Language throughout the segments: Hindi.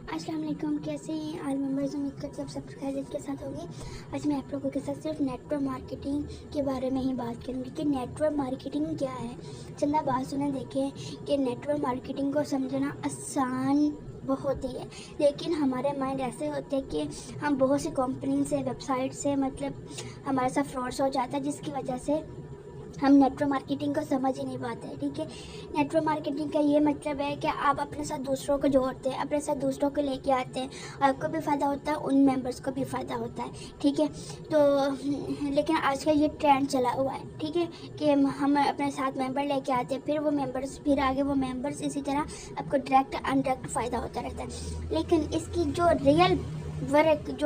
अस्सलाम वालेकुम, कैसे हैं आज मेंबर्स। उम्मीद करते हैं सब खैरियत के साथ होंगे। आज मैं आप लोगों के साथ सिर्फ नेटवर्क मार्केटिंग के बारे में ही बात करूँगी कि नेटवर्क मार्केटिंग क्या है। चंदा बात सुने देखें कि नेटवर्क मार्केटिंग को समझना आसान बहुत ही है, लेकिन हमारे माइंड ऐसे होते हैं कि हम बहुत सी कंपनी से, वेबसाइट से मतलब हमारे साथ फ्रॉड्स हो जाता है, जिसकी वजह से हम नेटवर्क मार्केटिंग को समझ ही नहीं पाते हैं। ठीक है, नेटवर्क मार्केटिंग का ये मतलब है कि आप अपने साथ दूसरों को जोड़ते हैं, अपने साथ दूसरों को लेके आते हैं। आपको भी फ़ायदा होता है, उन मेंबर्स को भी फ़ायदा होता है। ठीक है, तो लेकिन आजकल ये ट्रेंड चला हुआ है, ठीक है, कि हम अपने साथ मेंबर लेके आते हैं, फिर वो मेंबर्स, फिर आगे वो मेंबर्स, इसी तरह आपको डायरेक्ट अनडायरेक्ट फ़ायदा होता रहता है। लेकिन इसकी जो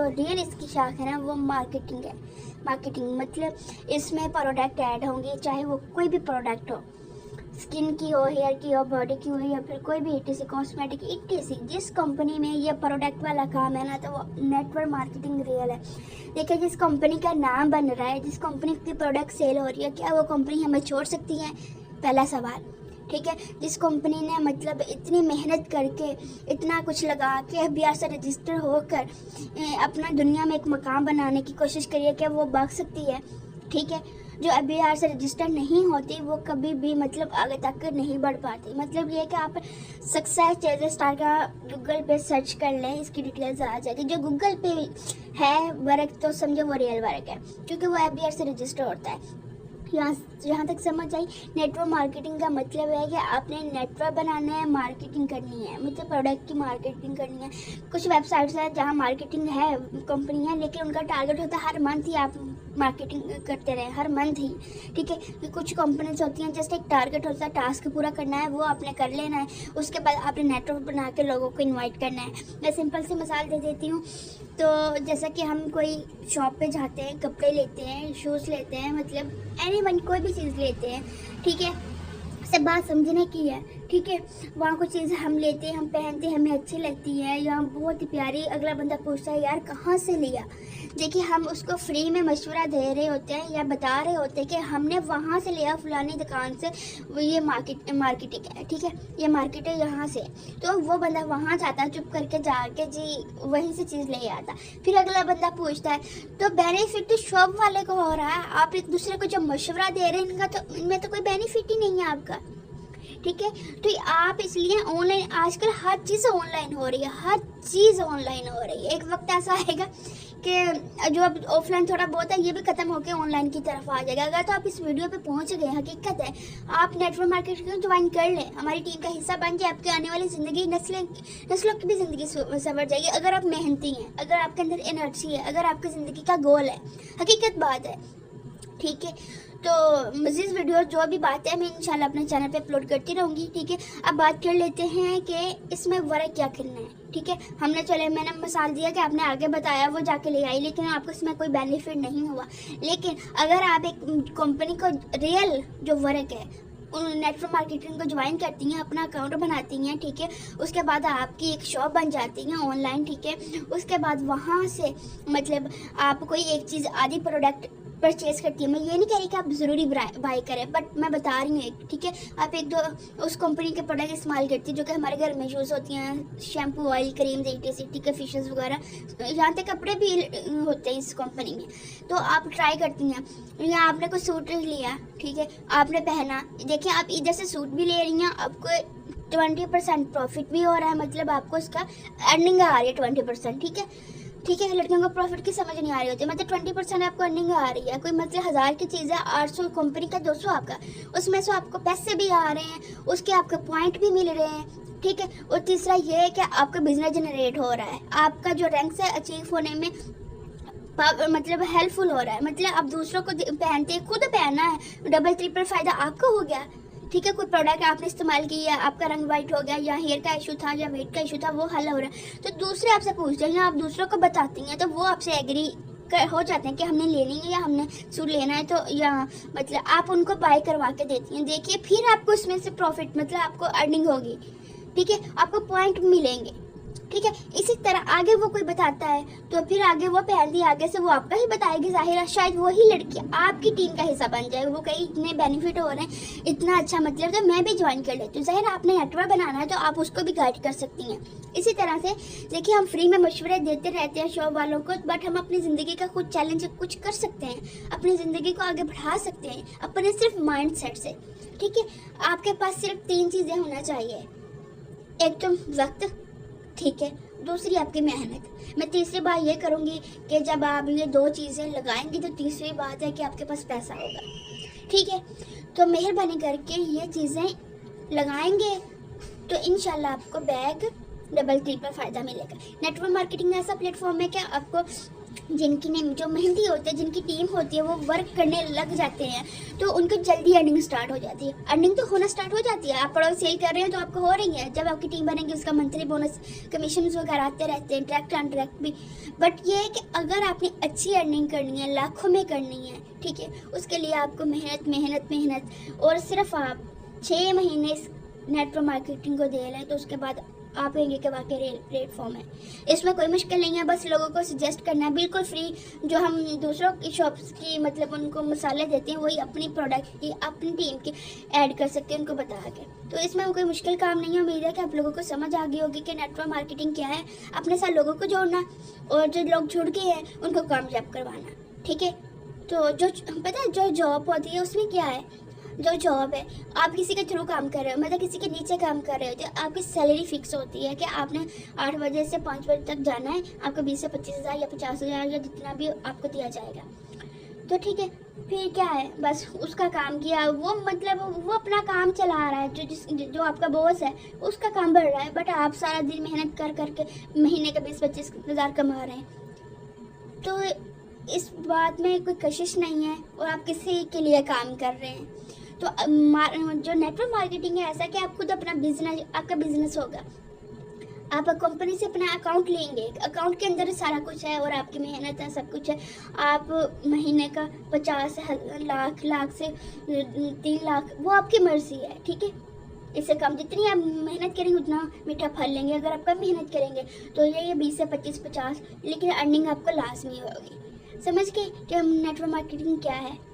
रियल इसकी शाख है ना, वो मार्केटिंग है। मार्केटिंग मतलब इसमें प्रोडक्ट ऐड होंगे, चाहे वो कोई भी प्रोडक्ट हो, स्किन की हो, हेयर की हो, बॉडी की हो, या फिर कोई भी ETC कॉस्मेटिक ETC। जिस कंपनी में ये प्रोडक्ट वाला काम है ना, तो वो नेटवर्क मार्केटिंग रियल है। देखिए, जिस कंपनी का नाम बन रहा है, जिस कंपनी की प्रोडक्ट सेल हो रही है, क्या वो कंपनी हमें छोड़ सकती है? पहला सवाल। ठीक है, जिस कंपनी ने मतलब इतनी मेहनत करके, इतना कुछ लगा के FBR से रजिस्टर होकर अपना दुनिया में एक मकाम बनाने की कोशिश करी है, क्या वो भाग सकती है? ठीक है, जो FBR से रजिस्टर नहीं होती वो कभी भी मतलब आगे तक नहीं बढ़ पाती। मतलब ये कि आप सक्सेस चेजर स्टार का गूगल पे सर्च कर लें, इसकी डिटेल्स आ जाएगी। जो गूगल पे है वर्क, तो समझो वो रियल वर्क है, क्योंकि वो FBR से रजिस्टर होता है। यहाँ तक समझ आई। नेटवर्क मार्केटिंग का मतलब है कि आपने नेटवर्क बनाना है, मार्केटिंग करनी है, मतलब प्रोडक्ट की मार्केटिंग करनी है। कुछ वेबसाइट्स हैं जहाँ मार्केटिंग है, कंपनी है, लेकिन उनका टारगेट होता है हर मंथ ही आप मार्केटिंग करते रहे, हर मंथ ही। ठीक है, कुछ कंपनीज होती हैं जस्ट एक टारगेट होता है, टास्क पूरा करना है, वो आपने कर लेना है, उसके बाद आपने नेटवर्क बना के लोगों को इन्वाइट करना है। मैं सिंपल सी मिसाल दे देती हूँ। तो जैसा कि हम कोई शॉप पे जाते हैं, कपड़े लेते हैं, शूज़ लेते हैं, मतलब एनीवन कोई भी चीज़ लेते हैं। ठीक है, सब बात समझने की है। ठीक है, वहाँ कुछ चीज़ हम लेते हैं, हम पहनते हैं, हमें अच्छी लगती है या बहुत ही प्यारी, अगला बंदा पूछता है यार कहाँ से लिया। देखिए, हम उसको फ्री में मशवरा दे रहे होते हैं या बता रहे होते हैं कि हमने वहाँ से लिया, फलानी दुकान से, वो ये मार्केटिंग है। ठीक है, ये मार्केट है यहाँ से। तो वो बंदा वहाँ जाता है, चुप करके जाके जी वहीं से चीज़ ले आता। फिर अगला बंदा पूछता है, तो बेनिफिट तो शॉप वाले को हो रहा है, आप एक दूसरे को जो मशवरा दे रहे हैं इनका तो इनमें तो कोई बेनिफिट ही नहीं है आपका। ठीक है, तो आप इसलिए ऑनलाइन, आजकल हर चीज़ ऑनलाइन हो रही है, हर चीज़ ऑनलाइन हो रही है। एक वक्त ऐसा आएगा कि जो अब ऑफलाइन थोड़ा बहुत है, ये भी खत्म होकर ऑनलाइन की तरफ आ जाएगा। अगर तो आप इस वीडियो पे पहुंच गए, हकीकत है, आप नेटवर्क मार्केटिंग ज्वाइन कर लें, हमारी टीम का हिस्सा बन जाए, आपकी आने वाली ज़िंदगी, नस्लों की भी ज़िंदगी संवर जाएगी। अगर आप मेहनती हैं, अगर आपके अंदर एनर्जी है, अगर आपकी ज़िंदगी का गोल है, हकीकत बात है। ठीक है, तो मज़ीद वीडियो जो भी बात है मैं इंशाल्लाह अपने चैनल पे अपलोड करती रहूँगी। ठीक है, अब बात कर लेते हैं कि इसमें वर्क क्या करना है। ठीक है, मैंने मिसाल दिया कि आपने आगे बताया, वो जाके ले आई, लेकिन आपको इसमें कोई बेनिफिट नहीं हुआ। लेकिन अगर आप एक कंपनी को रियल जो वर्क है, नेटवर्क मार्केटिंग को ज्वाइन करती हैं, अपना अकाउंट बनाती हैं, ठीक है, उसके बाद आपकी एक शॉप बन जाती है ऑनलाइन। ठीक है, उसके बाद वहाँ से मतलब आप कोई एक चीज़, आधी प्रोडक्ट परचेज करती है। मैं ये नहीं कह रही कि आप ज़रूरी बाई करें, बट मैं बता रही हूँ एक। ठीक है, आप एक दो उस कंपनी के प्रोडक्ट इस्तेमाल करती है जो कि हमारे घर में यूज़ होती हैं, शैम्पू, ऑयल, क्रीम, ETC। ठीक है, फिशेस वगैरह, यहाँ तक कपड़े भी होते हैं इस कंपनी में। तो आप ट्राई करती हैं, या आपने कोई सूट लिया, ठीक है, आपने पहना, देखिए आप इधर से सूट भी ले रही हैं, आपको 20% प्रॉफिट भी हो रहा है, मतलब आपको इसका अर्निंग आ रही है 20%। ठीक है, ठीक है, लड़कियों को प्रॉफिट की समझ नहीं आ रही होती, मतलब 20% आपको अर्निंग आ रही है। कोई मतलब 1000 की चीज़ है, 800 कंपनी का, 200 आपका, उसमें से आपको पैसे भी आ रहे हैं, उसके आपको पॉइंट भी मिल रहे हैं। ठीक है, और तीसरा ये है कि आपका बिजनेस जनरेट हो रहा है, आपका जो रैंक से अचीव होने में मतलब हेल्पफुल हो रहा है। मतलब आप दूसरों को पहनते हैं, खुद पहनना है, डबल ट्रिपल फ़ायदा आपको हो गया। ठीक है, कोई प्रोडक्ट आपने इस्तेमाल किया, आपका रंग वाइट हो गया, या हेयर का इशू था, या वेट का इशू था, वो हल हो रहा है, तो दूसरे आपसे पूछते हैं, या आप दूसरों को बताती हैं, तो वो आपसे एग्री हो जाते हैं कि हमने लेनी है या हमने सूट लेना है, तो या मतलब आप उनको बाय करवा के देती हैं। देखिए, फिर आपको इसमें से प्रॉफिट, मतलब आपको अर्निंग होगी। ठीक है, आपको पॉइंट मिलेंगे। ठीक ठीक है। इसी तरह आगे वो कोई बताता है तो फिर आगे वो पहनती आगे से वो आपका ही बताएगी, जाहिर है शायद वही लड़की आपकी टीम का हिस्सा बन जाएगी। वो कहीं इतने बेनिफिट हो रहे हैं, इतना अच्छा मतलब तो मैं भी ज्वाइन कर लेती हूँ। जाहिर है आपने नेटवर्क बनाना है तो आप उसको भी गाइड कर सकती हैं। इसी तरह से देखिए हम फ्री में मशवरे देते रहते हैं शॉप वालों को, बट हम अपनी ज़िंदगी का कुछ चैलेंज कुछ कर सकते हैं, अपनी ज़िंदगी को आगे बढ़ा सकते हैं अपने सिर्फ माइंड सेट से। ठीक है, आपके पास सिर्फ 3 चीज़ें होना चाहिए। एक तो वक्त, ठीक है, दूसरी आपकी मेहनत। मैं तीसरी बात ये करूँगी कि जब आप ये 2 चीज़ें लगाएंगे तो तीसरी बात है कि आपके पास पैसा होगा। ठीक है, तो मेहरबानी करके ये चीज़ें लगाएंगे तो इंशाल्लाह आपको बैग डबल ट्रिपल फ़ायदा मिलेगा। नेटवर्क मार्केटिंग ऐसा प्लेटफॉर्म है कि आपको जिनकी नेम जो मेहनती होते हैं, जिनकी टीम होती है, वो वर्क करने लग जाते हैं तो उनको जल्दी अर्निंग स्टार्ट हो जाती है। अर्निंग तो होना स्टार्ट हो जाती है, आप प्रोडक्ट सेल कर रहे हैं तो आपको हो रही है। जब आपकी टीम बनेगी उसका मंथली बोनस कमीशन वगैरह आते रहते हैं, डायरेक्ट अनडायरेक्ट भी। बट ये है कि अगर आपने अच्छी अर्निंग करनी है, लाखों में करनी है, ठीक है, उसके लिए आपको मेहनत मेहनत मेहनत और सिर्फ आप 6 महीने इस नेटवर्क मार्केटिंग को दे लें तो उसके बाद आप कहेंगे कि वाकई रियल प्लेटफॉर्म है। इसमें कोई मुश्किल नहीं है, बस लोगों को सजेस्ट करना है बिल्कुल फ्री। जो हम दूसरों की शॉप्स की मतलब उनको मसाले देते हैं वही अपनी प्रोडक्ट की अपनी टीम की ऐड कर सकते हैं उनको बता के। तो इसमें कोई मुश्किल काम नहीं है। उम्मीद है कि आप लोगों को समझ आ गई होगी कि नेटवर्क मार्केटिंग क्या है। अपने साथ लोगों को जोड़ना और जो लोग जुड़ गए हैं उनको कामयाब करवाना। ठीक है, तो जो पता है जो जॉब होती है उसमें क्या है, जो जॉब है आप किसी के थ्रू काम कर रहे हो, मतलब किसी के नीचे काम कर रहे हो, तो आपकी सैलरी फिक्स होती है कि आपने 8 बजे से 5 बजे तक जाना है, आपको 20 से 25 हज़ार या 50 हज़ार या जितना भी आपको दिया जाएगा। तो ठीक है, फिर क्या है, बस उसका काम किया, वो मतलब वो अपना काम चला रहा है। जो आपका बॉस है उसका काम बढ़ रहा है, बट आप सारा दिन मेहनत कर करके महीने का 20-25 हज़ार कमा रहे हैं। तो इस बात में कोई कशिश नहीं है और आप किसी के लिए काम कर रहे हैं। तो जो नेटवर्क मार्केटिंग है ऐसा कि आप खुद अपना बिजनेस, आपका बिजनेस होगा। आप कंपनी से अपना अकाउंट लेंगे, अकाउंट के अंदर सारा कुछ है और आपकी मेहनत है, सब कुछ है। आप महीने का 50 लाख से 3 लाख वो आपकी मर्जी है। ठीक है, इससे कम जितनी आप मेहनत करेंगे उतना मीठा फल लेंगे। अगर आप कम मेहनत करेंगे तो ये 20 से 25-50, लेकिन अर्निंग आपको लाजमी होगी। समझ के कि हम नेटवर्क मार्केटिंग क्या है।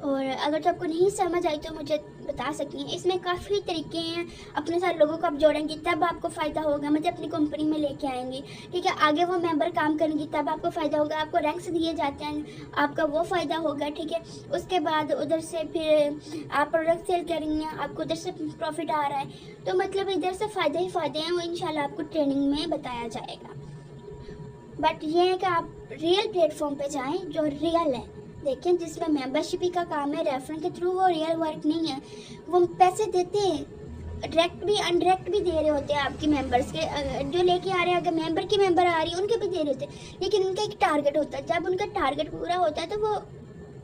और अगर तो आपको नहीं समझ आई तो मुझे बता सकती हैं। इसमें काफ़ी तरीके हैं, अपने साथ लोगों को आप जोड़ेंगे तब आपको फ़ायदा होगा, मतलब अपनी कंपनी में लेके आएंगे। ठीक है, आगे वो मेंबर काम करेंगे तब आपको फ़ायदा होगा। आपको रैंक्स दिए जाते हैं, आपका वो फ़ायदा होगा। ठीक है, उसके बाद उधर से फिर आप प्रोडक्ट सेल करेंगे, आपको उधर से प्रॉफिट आ रहा है, तो मतलब इधर से फ़ायदे ही फ़ायदे हैं। वो इंशाल्लाह आपको ट्रेनिंग में बताया जाएगा। बट ये है कि आप रियल प्लेटफॉर्म पे जाएं जो रियल है। देखें, जिसमें मेंबरशिप ही का काम है, रेफरेंस के थ्रू, वो रियल वर्क नहीं है। वो पैसे देते हैं, डायरेक्ट भी अनडायरेक्ट भी दे रहे होते हैं आपकी मेंबर्स के, जो लेके आ रहे हैं। अगर मेंबर की मेंबर आ रही है उनके भी दे रहे होते हैं, लेकिन उनका एक टारगेट होता है। जब उनका टारगेट पूरा होता है तो वो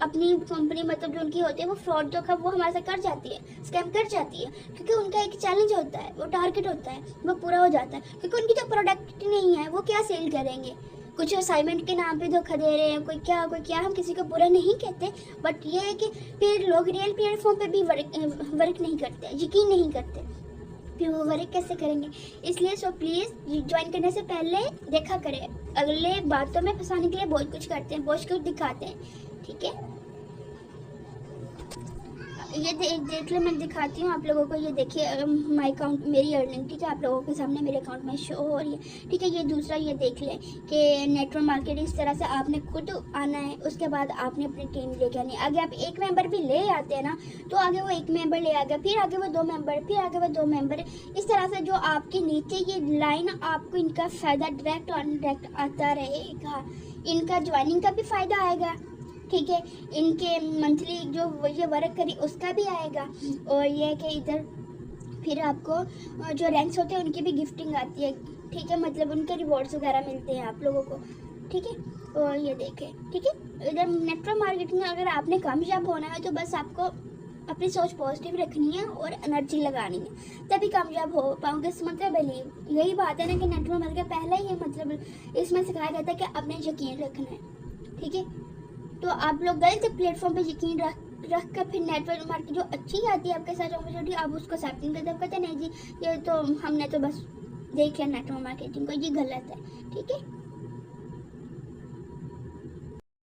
अपनी कंपनी मतलब जो उनकी होती है वो फ्रॉड धोखा वो हमारे साथ कर जाती है, स्कैम कर जाती है, क्योंकि उनका एक चैलेंज होता है, वो टारगेट होता है, वो पूरा हो जाता है। क्योंकि उनकी जो प्रोडक्ट नहीं है वो क्या सेल करेंगे, कुछ असाइनमेंट के नाम पे धोखा दे रहे हैं, कोई क्या। हम किसी को बुरा नहीं कहते, बट ये है कि फिर लोग रियल प्लेटफॉर्म पे भी वर्क नहीं करते, यकीन नहीं करते, फिर वो वर्क कैसे करेंगे। इसलिए सो प्लीज़ ज्वाइन करने से पहले देखा करें। अगले बातों में फंसाने के लिए बहुत कुछ करते हैं, बहुत कुछ दिखाते हैं। ठीक है, ये देख लो, मैं दिखाती हूँ आप लोगों को। ये देखिए माई अकाउंट, मेरी अर्निंग, ठीक है, आप लोगों के सामने मेरे अकाउंट में शो हो रही है। ठीक है, ये दूसरा ये देख लें कि नेटवर्क मार्केटिंग इस तरह से आपने खुद आना है, उसके बाद आपने अपनी टीम लेके आनी है। आगे आप एक मेंबर भी ले आते हैं ना, तो आगे वो एक मेंबर ले आ गया, फिर आगे वो 2 मेंबर, फिर आगे वो 2 मेंबर। इस तरह से जो आपके नीचे ये लाइन, आपको इनका फ़ायदा डायरेक्ट और अनडायरेक्ट आता रहेगा। इनका ज्वाइनिंग का भी फ़ायदा आएगा, ठीक है, इनके मंथली जो ये वर्क करी उसका भी आएगा। और ये कि इधर फिर आपको जो रैंक्स होते हैं उनकी भी गिफ्टिंग आती है। ठीक है, मतलब उनके रिवॉर्ड्स वगैरह मिलते हैं आप लोगों को। ठीक है, और ये देखें, ठीक है, इधर नेटवर्क मार्केटिंग अगर आपने कामयाब होना है तो बस आपको अपनी सोच पॉजिटिव रखनी है और एनर्जी लगानी है, तभी कामयाब हो पाओगे। मतलब यही बात है ना कि नेटवर्क मार्केटिंग पहले ही मतलब इसमें सिखाया जाता है कि आपने यकीन रखना है। ठीक है, तो आप लोग गलत प्लेटफॉर्म पे यकीन रख कर फिर नेटवर्क मार्केट जो अच्छी आती है आपके साथ अपॉर्चुनिटी, आप उसको एक्सेप्टिंग करते, कहते नहीं जी ये तो हमने तो बस देख लें नेटवर्क मार्केटिंग को, ये गलत है, ठीक है।